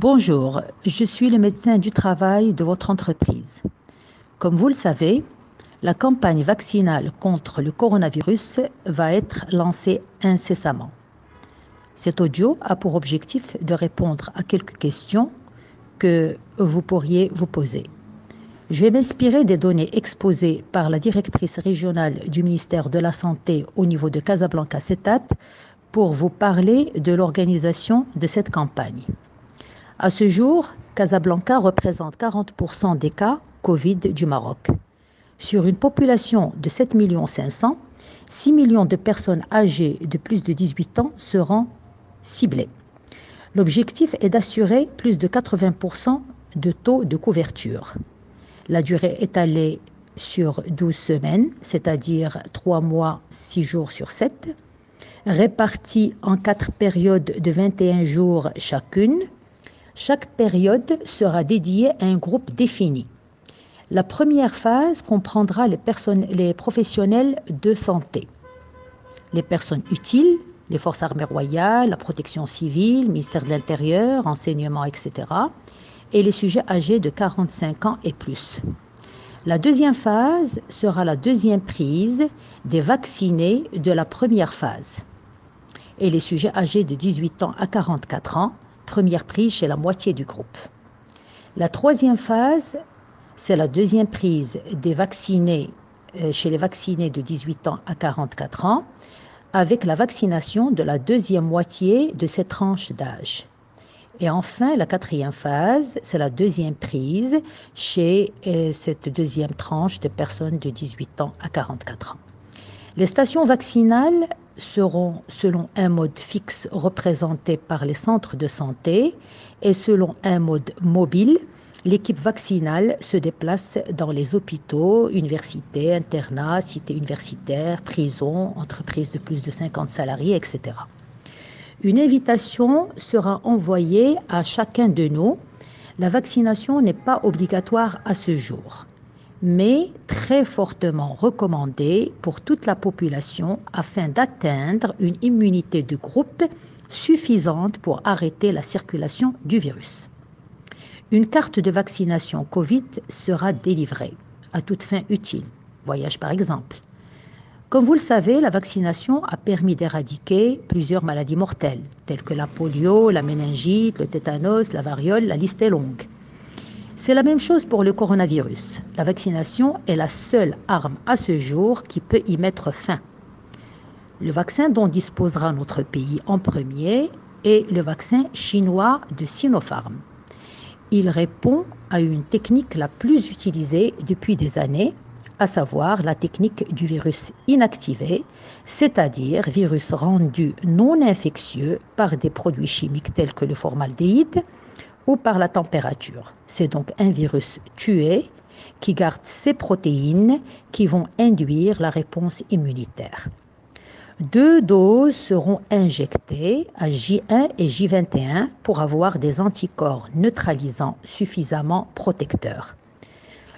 Bonjour, je suis le médecin du travail de votre entreprise. Comme vous le savez, la campagne vaccinale contre le coronavirus va être lancée incessamment. Cet audio a pour objectif de répondre à quelques questions que vous pourriez vous poser. Je vais m'inspirer des données exposées par la directrice régionale du ministère de la Santé au niveau de Casablanca CETAT pour vous parler de l'organisation de cette campagne. À ce jour, Casablanca représente 40% des cas Covid du Maroc. Sur une population de 7,5 millions, 6 millions de personnes âgées de plus de 18 ans seront ciblées. L'objectif est d'assurer plus de 80% de taux de couverture. La durée étalée sur 12 semaines, c'est-à-dire 3 mois, 6 jours sur 7, répartie en 4 périodes de 21 jours chacune. Chaque période sera dédiée à un groupe défini. La première phase comprendra les professionnels de santé, les personnes utiles, les forces armées royales, la protection civile, ministère de l'Intérieur, enseignement, etc. et les sujets âgés de 45 ans et plus. La deuxième phase sera la deuxième prise des vaccinés de la première phase et les sujets âgés de 18 ans à 44 ans, première prise chez la moitié du groupe. La troisième phase, c'est la deuxième prise des vaccinés chez les vaccinés de 18 ans à 44 ans, avec la vaccination de la deuxième moitié de cette tranche d'âge. Et enfin, la quatrième phase, c'est la deuxième prise chez cette deuxième tranche de personnes de 18 ans à 44 ans. Les stations vaccinales seront selon un mode fixe représenté par les centres de santé et selon un mode mobile. L'équipe vaccinale se déplace dans les hôpitaux, universités, internats, cités universitaires, prisons, entreprises de plus de 50 salariés, etc. Une invitation sera envoyée à chacun de nous. La vaccination n'est pas obligatoire à ce jour, mais très fortement recommandée pour toute la population afin d'atteindre une immunité de groupe suffisante pour arrêter la circulation du virus. Une carte de vaccination Covid sera délivrée à toute fin utile, voyage par exemple. Comme vous le savez, la vaccination a permis d'éradiquer plusieurs maladies mortelles, telles que la polio, la méningite, le tétanos, la variole, la liste est longue. C'est la même chose pour le coronavirus. La vaccination est la seule arme à ce jour qui peut y mettre fin. Le vaccin dont disposera notre pays en premier est le vaccin chinois de Sinopharm. Il répond à une technique la plus utilisée depuis des années, à savoir la technique du virus inactivé, c'est-à-dire virus rendu non infectieux par des produits chimiques tels que le formaldéhyde ou par la température. C'est donc un virus tué qui garde ses protéines qui vont induire la réponse immunitaire. 2 doses seront injectées à J1 et J21 pour avoir des anticorps neutralisants suffisamment protecteurs.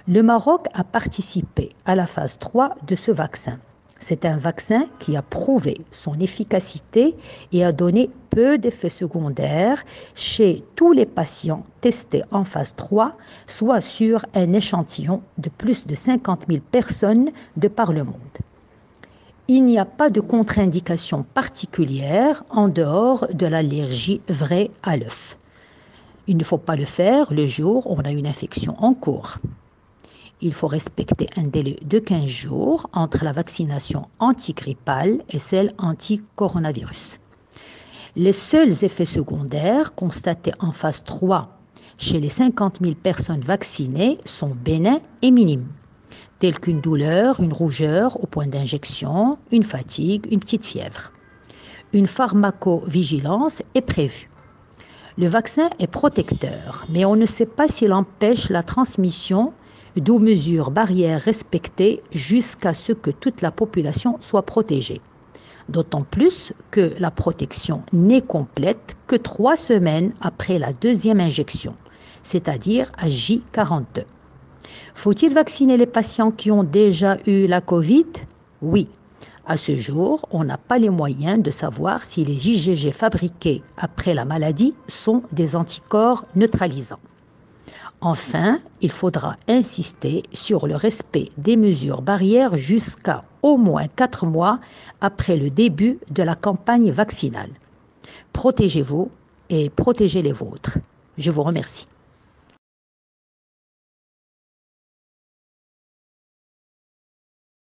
Le Maroc a participé à la phase 3 de ce vaccin. C'est un vaccin qui a prouvé son efficacité et a donné peu d'effets secondaires chez tous les patients testés en phase 3, soit sur un échantillon de plus de 50 000 personnes de par le monde. Il n'y a pas de contre-indication particulière en dehors de l'allergie vraie à l'œuf. Il ne faut pas le faire le jour où on a une infection en cours. Il faut respecter un délai de 15 jours entre la vaccination antigrippale et celle anti-coronavirus. Les seuls effets secondaires constatés en phase 3 chez les 50 000 personnes vaccinées sont bénins et minimes, tels qu'une douleur, une rougeur au point d'injection, une fatigue, une petite fièvre. Une pharmacovigilance est prévue. Le vaccin est protecteur, mais on ne sait pas s'il empêche la transmission, d'où mesures barrières respectées jusqu'à ce que toute la population soit protégée. D'autant plus que la protection n'est complète que 3 semaines après la deuxième injection, c'est-à-dire à J42. Faut-il vacciner les patients qui ont déjà eu la Covid? Oui, À ce jour, on n'a pas les moyens de savoir si les IgG fabriqués après la maladie sont des anticorps neutralisants. Enfin, il faudra insister sur le respect des mesures barrières jusqu'à au moins 4 mois après le début de la campagne vaccinale. Protégez-vous et protégez les vôtres. Je vous remercie.